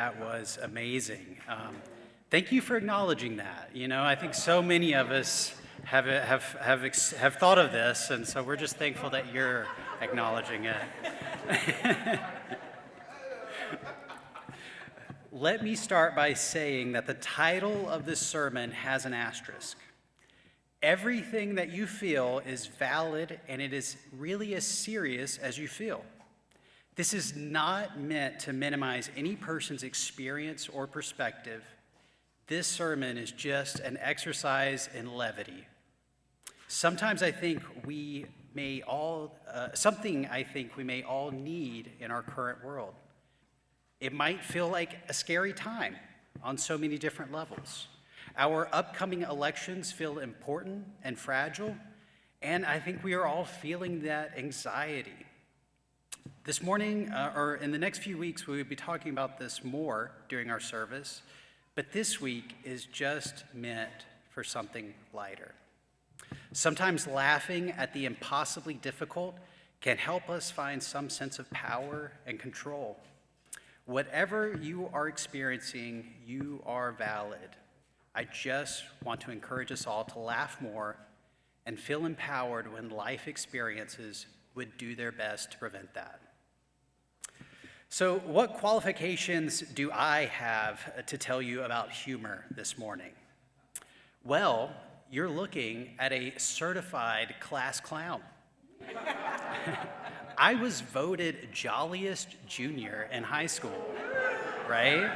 That was amazing. Thank you for acknowledging that. I think so many of us have thought of this, and so we're just thankful that you're acknowledging it. Let me start by saying that the title of this sermon has an asterisk. Everything that you feel is valid, and it is really as serious as you feel. This is not meant to minimize any person's experience or perspective. This sermon is just an exercise in levity. Sometimes I think we may all need in our current world. It might feel like a scary time on so many different levels. Our upcoming elections feel important and fragile, and I think we are all feeling that anxiety. This morning, or in the next few weeks, we will be talking about this more during our service, but this week is just meant for something lighter. Sometimes laughing at the impossibly difficult can help us find some sense of power and control. Whatever you are experiencing, you are valid. I just want to encourage us all to laugh more and feel empowered when life experiences would do their best to prevent that. So, what qualifications do I have to tell you about humor this morning? Well, you're looking at a certified class clown. I was voted jolliest junior in high school, right?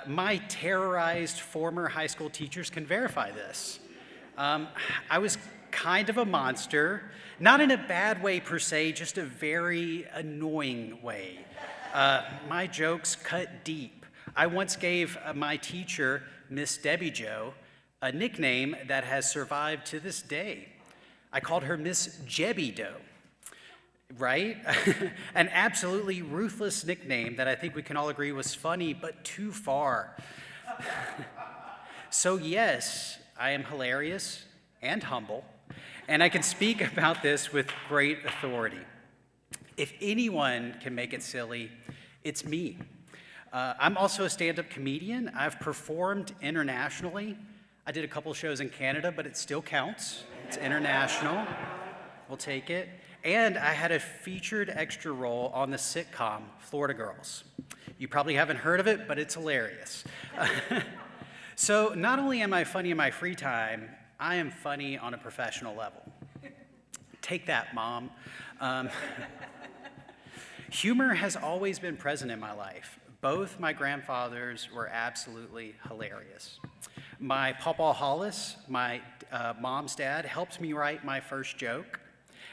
My terrorized former high school teachers can verify this. I was kind of a monster, not in a bad way per se, just a very annoying way. My jokes cut deep. I once gave my teacher, Miss Debbie Jo, a nickname that has survived to this day. I called her Miss Jebby Doe, right? An absolutely ruthless nickname that I think we can all agree was funny, but too far. So yes, I am hilarious and humble, and I can speak about this with great authority. If anyone can make it silly, it's me. I'm also a stand-up comedian. I've performed internationally. I did a couple shows in Canada, but it still counts. It's international. We'll take it. And I had a featured extra role on the sitcom Florida Girls. You probably haven't heard of it, but it's hilarious. So not only am I funny in my free time, I am funny on a professional level. Take that, Mom. Humor has always been present in my life. Both my grandfathers were absolutely hilarious. My Pawpaw Hollis, my mom's dad, helped me write my first joke.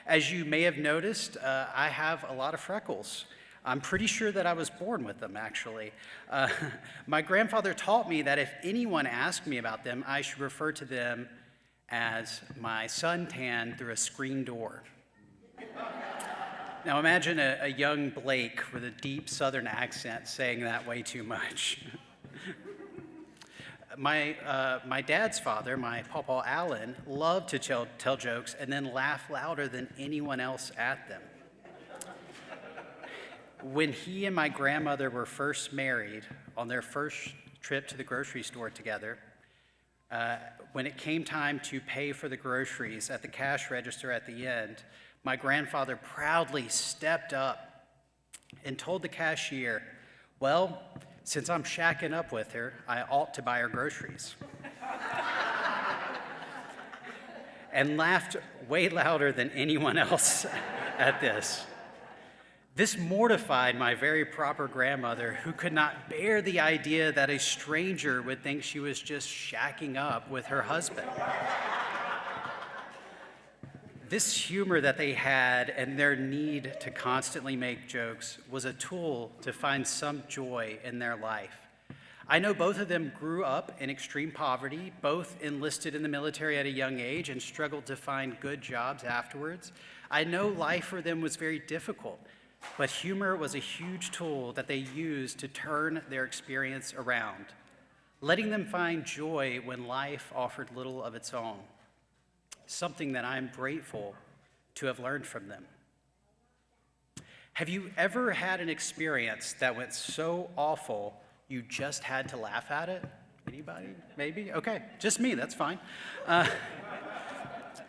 As you may have noticed, I have a lot of freckles. I'm pretty sure that I was born with them, actually. My grandfather taught me that if anyone asked me about them, I should refer to them as my suntan through a screen door. Now imagine a young Blake with a deep Southern accent saying that way too much. My dad's father, my Pawpaw Allen, loved to tell jokes and then laugh louder than anyone else at them. When he and my grandmother were first married on their first trip to the grocery store together, when it came time to pay for the groceries at the cash register at the end, my grandfather proudly stepped up and told the cashier, "Well, since I'm shacking up with her, I ought to buy her groceries." And laughed way louder than anyone else at this. This mortified my very proper grandmother, who could not bear the idea that a stranger would think she was just shacking up with her husband. This humor that they had and their need to constantly make jokes was a tool to find some joy in their life. I know both of them grew up in extreme poverty, both enlisted in the military at a young age and struggled to find good jobs afterwards. I know life for them was very difficult, but humor was a huge tool that they used to turn their experience around, letting them find joy when life offered little of its own. Something that I'm grateful to have learned from them. Have you ever had an experience that went so awful you just had to laugh at it? Anybody? Maybe? Okay, just me, that's fine.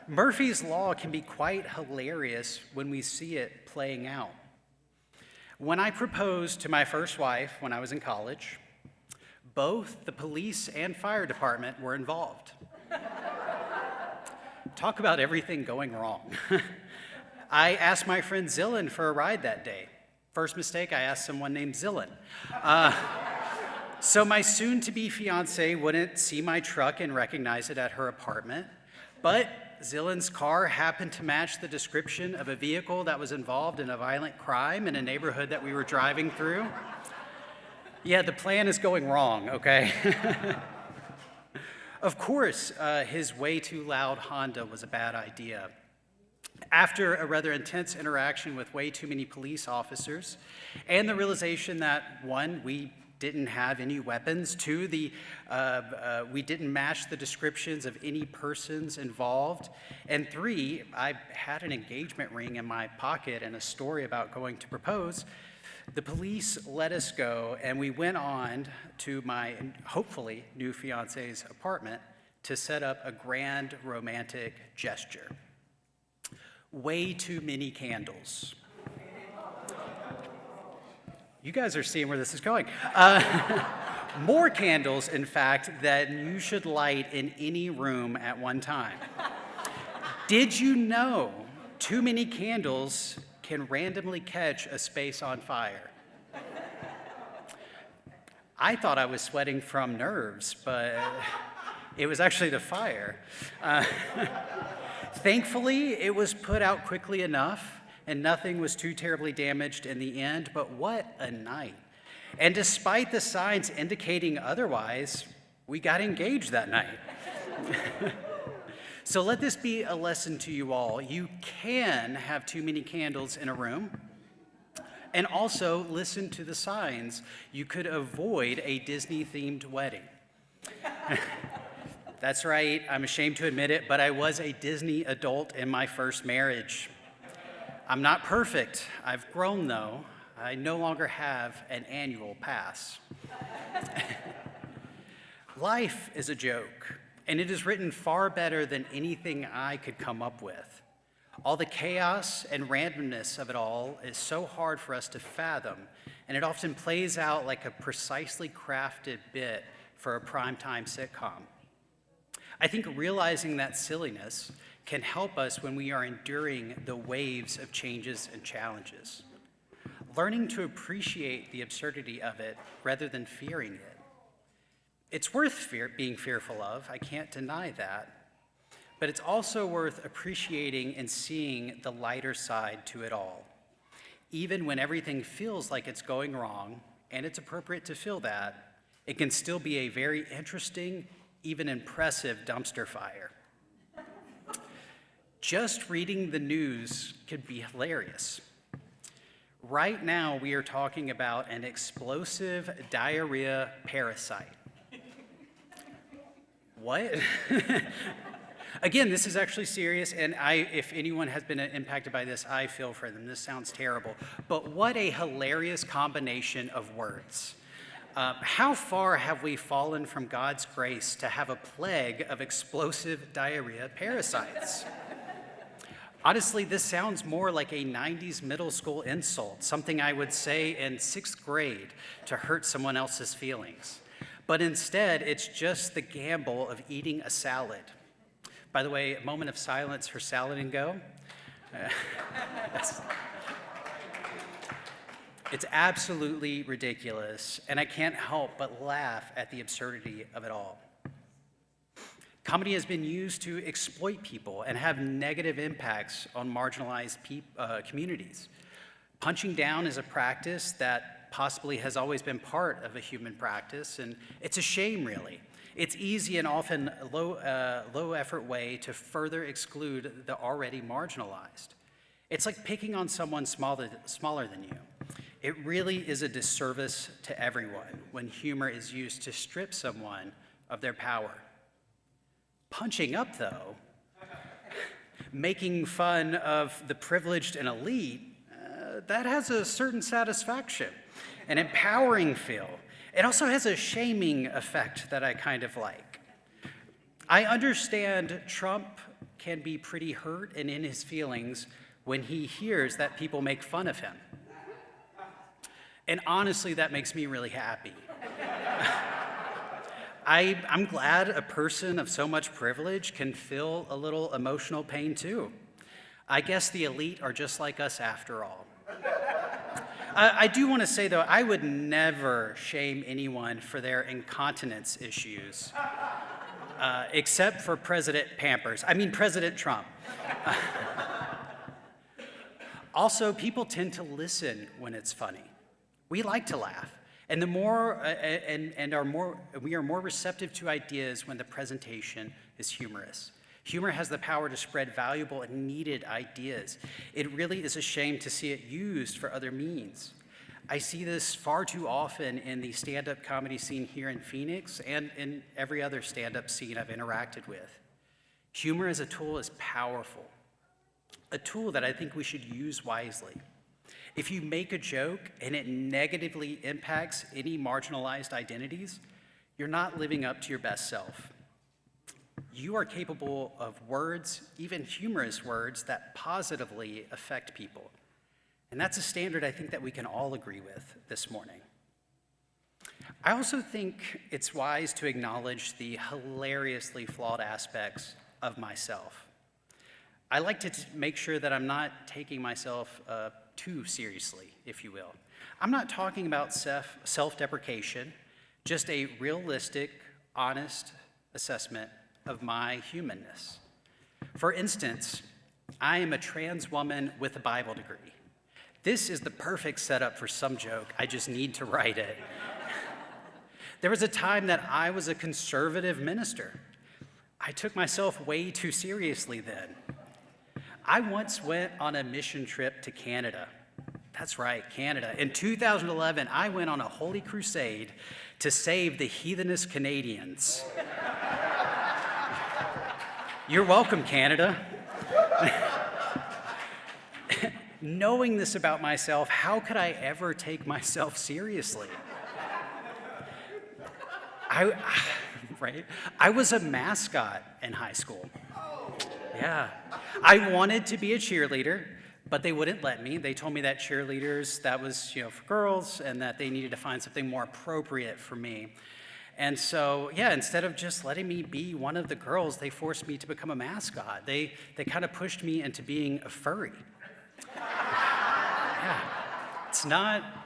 Murphy's Law can be quite hilarious when we see it playing out. When I proposed to my first wife when I was in college, both the police and fire department were involved. Talk about everything going wrong. I asked my friend Zillan for a ride that day. First mistake, I asked someone named Zillan. So my soon-to-be fiance wouldn't see my truck and recognize it at her apartment, but Zillan's car happened to match the description of a vehicle that was involved in a violent crime in a neighborhood that we were driving through. Yeah, the plan is going wrong, okay? Of course, his way too loud Honda was a bad idea. After a rather intense interaction with way too many police officers, and the realization that, one, we didn't have any weapons, two, we didn't match the descriptions of any persons involved, and three, I had an engagement ring in my pocket and a story about going to propose, the police let us go, and we went on to my, hopefully, new fiance's apartment to set up a grand romantic gesture. Way too many candles. You guys are seeing where this is going. More candles, in fact, than you should light in any room at one time. Did you know too many candles can randomly catch a space on fire? I thought I was sweating from nerves, but it was actually the fire. Thankfully, it was put out quickly enough, and nothing was too terribly damaged in the end, but what a night. And despite the signs indicating otherwise, we got engaged that night. So let this be a lesson to you all. You can have too many candles in a room, and also listen to the signs. You could avoid a Disney-themed wedding. That's right, I'm ashamed to admit it, but I was a Disney adult in my first marriage. I'm not perfect. I've grown, though. I no longer have an annual pass. Life is a joke, and it is written far better than anything I could come up with. All the chaos and randomness of it all is so hard for us to fathom, and it often plays out like a precisely crafted bit for a primetime sitcom. I think realizing that silliness can help us when we are enduring the waves of changes and challenges. Learning to appreciate the absurdity of it rather than fearing it. It's worth being fearful of, I can't deny that, but it's also worth appreciating and seeing the lighter side to it all. Even when everything feels like it's going wrong, and it's appropriate to feel that, it can still be a very interesting, even impressive dumpster fire. Just reading the news could be hilarious. Right now, we are talking about an explosive diarrhea parasite. What? Again, this is actually serious, and if anyone has been impacted by this, I feel for them. This sounds terrible. But what a hilarious combination of words. How far have we fallen from God's grace to have a plague of explosive diarrhea parasites? Honestly, this sounds more like a 90s middle school insult, something I would say in 6th grade to hurt someone else's feelings. But instead, it's just the gamble of eating a salad. By the way, a moment of silence for Salad and Go. It's absolutely ridiculous, and I can't help but laugh at the absurdity of it all. Comedy has been used to exploit people and have negative impacts on marginalized communities. Punching down is a practice that possibly has always been part of a human practice, and it's a shame, really. It's easy and often low-effort way to further exclude the already marginalized. It's like picking on someone smaller than you. It really is a disservice to everyone when humor is used to strip someone of their power. Punching up, though, making fun of the privileged and elite, that has a certain satisfaction, an empowering feel. It also has a shaming effect that I kind of like. I understand Trump can be pretty hurt and in his feelings when he hears that people make fun of him. And honestly, that makes me really happy. I'm glad a person of so much privilege can feel a little emotional pain too. I guess the elite are just like us after all. I do want to say, though, I would never shame anyone for their incontinence issues, except for President Trump. Also, people tend to listen when it's funny. We like to laugh, and we are more receptive to ideas when the presentation is humorous. Humor has the power to spread valuable and needed ideas. It really is a shame to see it used for other means. I see this far too often in the stand-up comedy scene here in Phoenix and in every other stand-up scene I've interacted with. Humor as a tool is powerful, a tool that I think we should use wisely. If you make a joke and it negatively impacts any marginalized identities, you're not living up to your best self. You are capable of words, even humorous words, that positively affect people. And that's a standard I think that we can all agree with this morning. I also think it's wise to acknowledge the hilariously flawed aspects of myself. I like to make sure that I'm not taking myself too seriously, if you will. I'm not talking about self-deprecation, just a realistic, honest assessment of my humanness. For instance, I am a trans woman with a Bible degree. This is the perfect setup for some joke. I just need to write it. There was a time that I was a conservative minister. I took myself way too seriously then. I once went on a mission trip to Canada. That's right, Canada. In 2011, I went on a holy crusade to save the heathenist Canadians. You're welcome, Canada. Knowing this about myself, how could I ever take myself seriously? I was a mascot in high school. Yeah. I wanted to be a cheerleader, but they wouldn't let me. They told me that cheerleaders, that was, for girls, and that they needed to find something more appropriate for me. And so, instead of just letting me be one of the girls, they forced me to become a mascot. They kind of pushed me into being a furry. Yeah.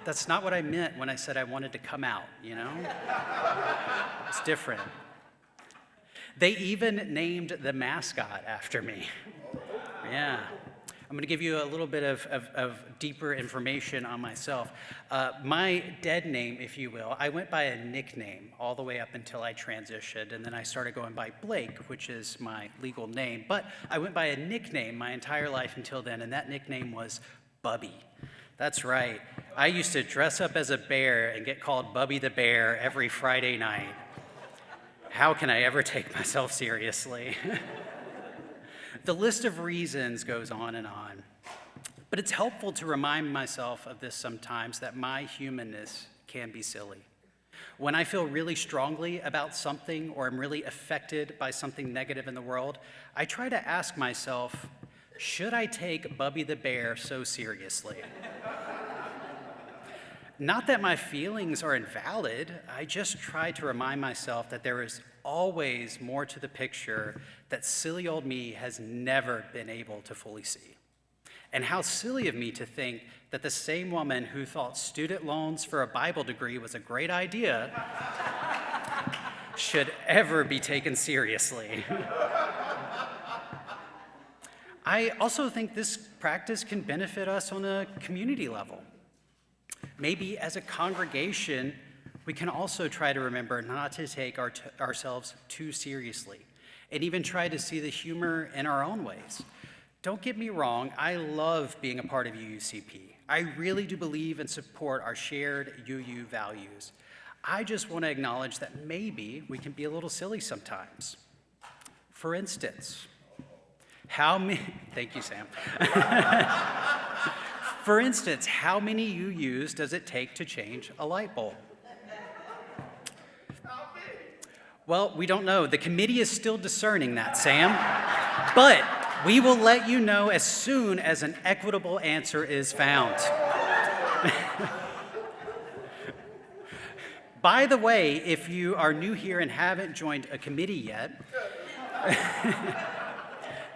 That's not what I meant when I said I wanted to come out, It's different. They even named the mascot after me. Yeah. I'm going to give you a little bit of deeper information on myself. My dead name, if you will, I went by a nickname all the way up until I transitioned, and then I started going by Blake, which is my legal name. But I went by a nickname my entire life until then, and that nickname was Bubby. That's right. I used to dress up as a bear and get called Bubby the Bear every Friday night. How can I ever take myself seriously? The list of reasons goes on and on. But it's helpful to remind myself of this sometimes, that my humanness can be silly. When I feel really strongly about something or am really affected by something negative in the world, I try to ask myself, should I take Bubby the Bear so seriously? Not that my feelings are invalid, I just try to remind myself that there is always more to the picture that silly old me has never been able to fully see. And how silly of me to think that the same woman who thought student loans for a Bible degree was a great idea should ever be taken seriously. I also think this practice can benefit us on a community level. Maybe as a congregation, we can also try to remember not to take ourselves too seriously, and even try to see the humor in our own ways. Don't get me wrong, I love being a part of UUCP. I really do believe and support our shared UU values. I just want to acknowledge that maybe we can be a little silly sometimes. For instance, thank you, Sam. For instance, how many UUs does it take to change a light bulb? Well, we don't know. The committee is still discerning that, Sam. But we will let you know as soon as an equitable answer is found. By the way, if you are new here and haven't joined a committee yet,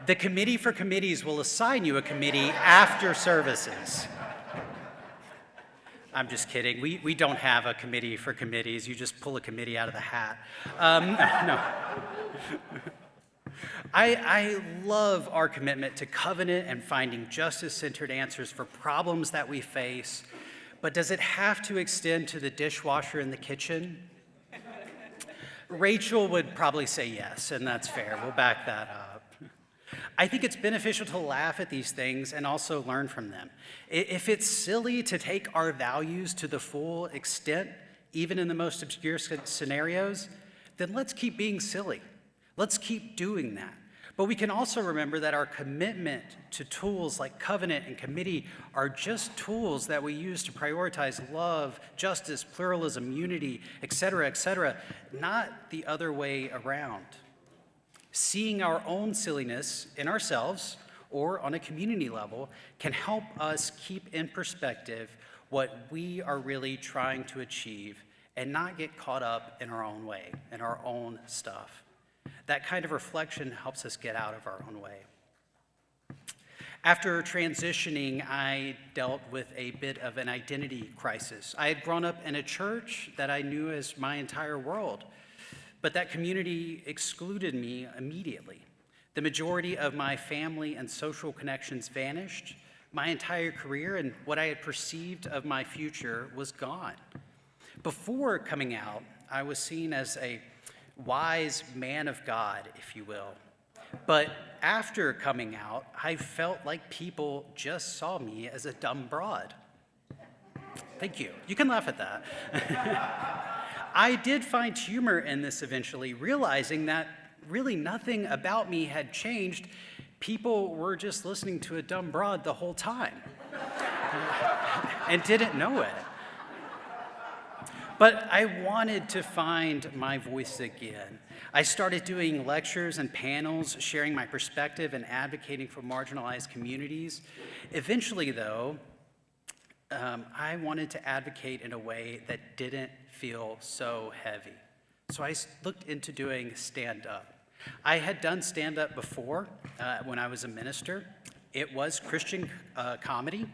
the Committee for Committees will assign you a committee after services. I'm just kidding. We don't have a committee for committees. You just pull a committee out of the hat. No. I love our commitment to covenant and finding justice-centered answers for problems that we face, but does it have to extend to the dishwasher in the kitchen? Rachel would probably say yes, and that's fair. We'll back that up. I think it's beneficial to laugh at these things and also learn from them. If it's silly to take our values to the full extent, even in the most obscure scenarios, then let's keep being silly. Let's keep doing that. But we can also remember that our commitment to tools like covenant and committee are just tools that we use to prioritize love, justice, pluralism, unity, et cetera, not the other way around. Seeing our own silliness in ourselves or on a community level can help us keep in perspective what we are really trying to achieve and not get caught up in our own way, in our own stuff. That kind of reflection helps us get out of our own way. After transitioning, I dealt with a bit of an identity crisis. I had grown up in a church that I knew as my entire world, but that community excluded me immediately. The majority of my family and social connections vanished. My entire career and what I had perceived of my future was gone. Before coming out, I was seen as a wise man of God, if you will. But after coming out, I felt like people just saw me as a dumb broad. Thank you. You can laugh at that. I did find humor in this eventually, realizing that really nothing about me had changed. People were just listening to a dumb broad the whole time and didn't know it. But I wanted to find my voice again. I started doing lectures and panels, sharing my perspective and advocating for marginalized communities. Eventually, though, I wanted to advocate in a way that didn't feel so heavy. So I looked into doing stand-up. I had done stand-up before when I was a minister. It was Christian comedy,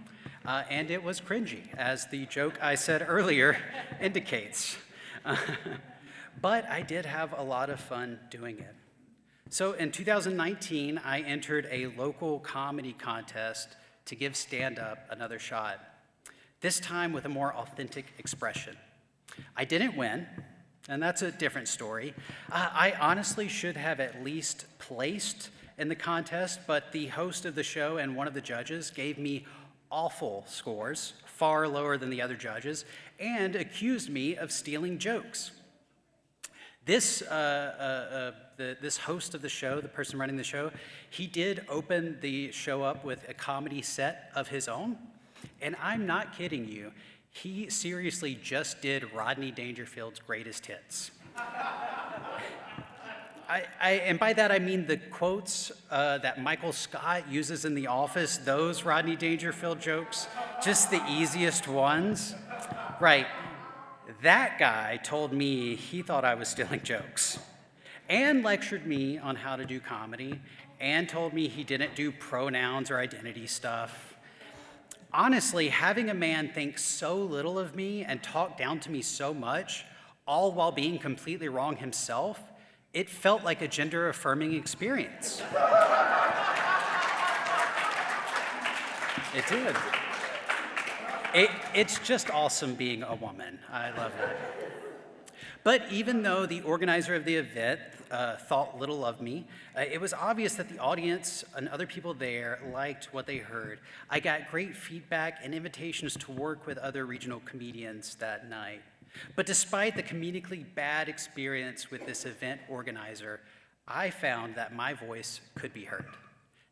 and it was cringy, as the joke I said earlier indicates. But I did have a lot of fun doing it. So in 2019, I entered a local comedy contest to give stand-up another shot, this time with a more authentic expression. I didn't win, and that's a different story. I honestly should have at least placed in the contest, but the host of the show and one of the judges gave me awful scores, far lower than the other judges, and accused me of stealing jokes. This host of the show, the person running the show, he did open the show up with a comedy set of his own, and I'm not kidding you. He seriously just did Rodney Dangerfield's greatest hits. And by that I mean the quotes that Michael Scott uses in The Office, those Rodney Dangerfield jokes, just the easiest ones. Right, that guy told me he thought I was stealing jokes and lectured me on how to do comedy and told me he didn't do pronouns or identity stuff. Honestly, having a man think so little of me and talk down to me so much, all while being completely wrong himself, it felt like a gender-affirming experience. It did. It's just awesome being a woman. I love it. But even though the organizer of the event thought little of me, it was obvious that the audience and other people there liked what they heard. I got great feedback and invitations to work with other regional comedians that night. But despite the comedically bad experience with this event organizer, I found that my voice could be heard.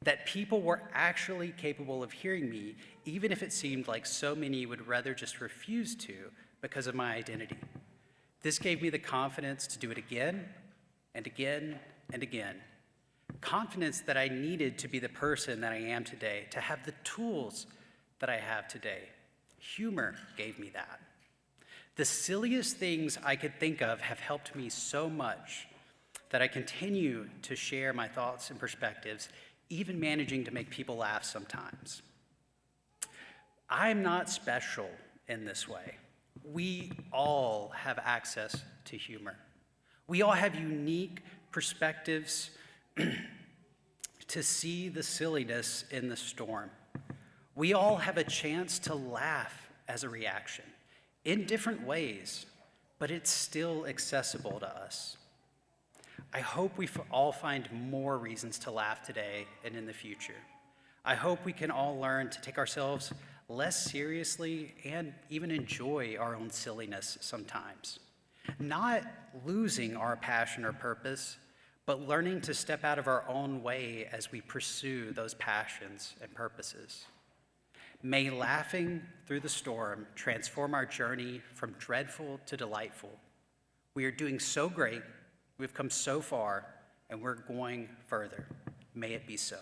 that people were actually capable of hearing me, even if it seemed like so many would rather just refuse to because of my identity. This gave me the confidence to do it again and again and again. Confidence that I needed to be the person that I am today, to have the tools that I have today. Humor gave me that. The silliest things I could think of have helped me so much that I continue to share my thoughts and perspectives, even managing to make people laugh sometimes. I'm not special in this way. We all have access to humor. We all have unique perspectives to see the silliness in the storm. We all have a chance to laugh as a reaction in different ways, but it's still accessible to us. I hope we all find more reasons to laugh today and in the future. I hope we can all learn to take ourselves less seriously and even enjoy our own silliness sometimes. Not losing our passion or purpose, but learning to step out of our own way as we pursue those passions and purposes. May laughing through the storm transform our journey from dreadful to delightful. We are doing so great, we've come so far, and we're going further. May it be so.